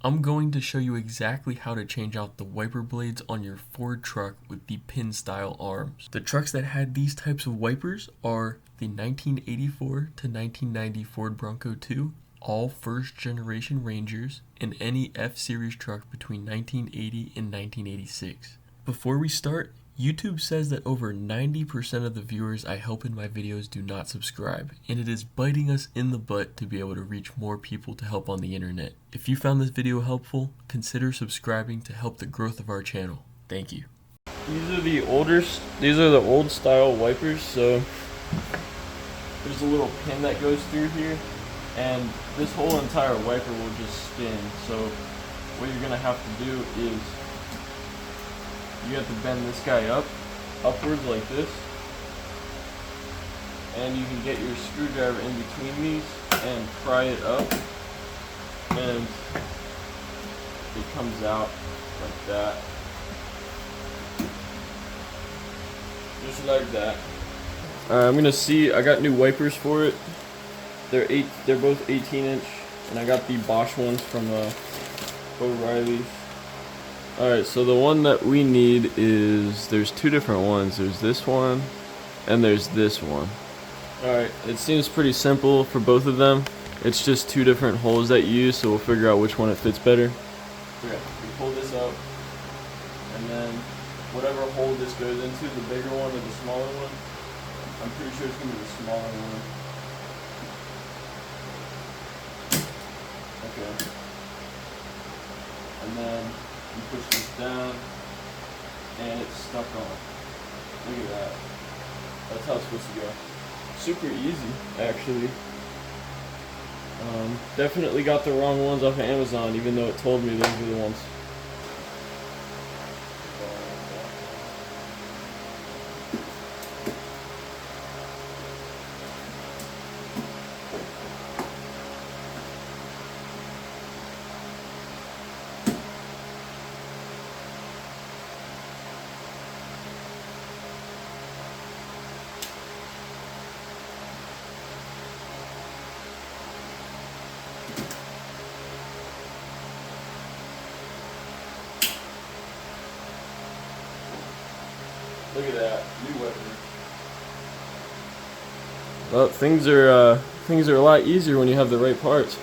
I'm going to show you exactly how to change out the wiper blades on your Ford truck with the pin style arms. The trucks that had these types of wipers are the 1984 to 1990 Ford Bronco II, all first generation Rangers, and any F-Series truck between 1980 and 1986. Before we start, YouTube says that over 90% of the viewers I help in my videos do not subscribe, and it is biting us in the butt to be able to reach more people to help on the internet. If you found this video helpful, consider subscribing to help the growth of our channel. Thank you. These are the old style wipers, so there's a little pin that goes through here, and this whole entire wiper will just spin. So what you're gonna have to do is you have to bend this guy upwards like this, and you can get your screwdriver in between these and pry it up, and it comes out like that, just like that. I'm gonna see. I got new wipers for it. They're both 18-inch, and I got the Bosch ones from O'Reilly's. Alright, so the one that we need is, there's two different ones. There's this one, and there's this one. Alright, it seems pretty simple for both of them. It's just two different holes that you use, so we'll figure out which one it fits better. Okay, we pull this out, and then whatever hole this goes into, the bigger one or the smaller one, I'm pretty sure it's going to be the smaller one. Okay. And then you push this down, and it's stuck on. Look at that. That's how it's supposed to go. Super easy, actually. Definitely got the wrong ones off of Amazon, even though it told me those were the ones. Look at that, new weapon. Well, things are a lot easier when you have the right parts.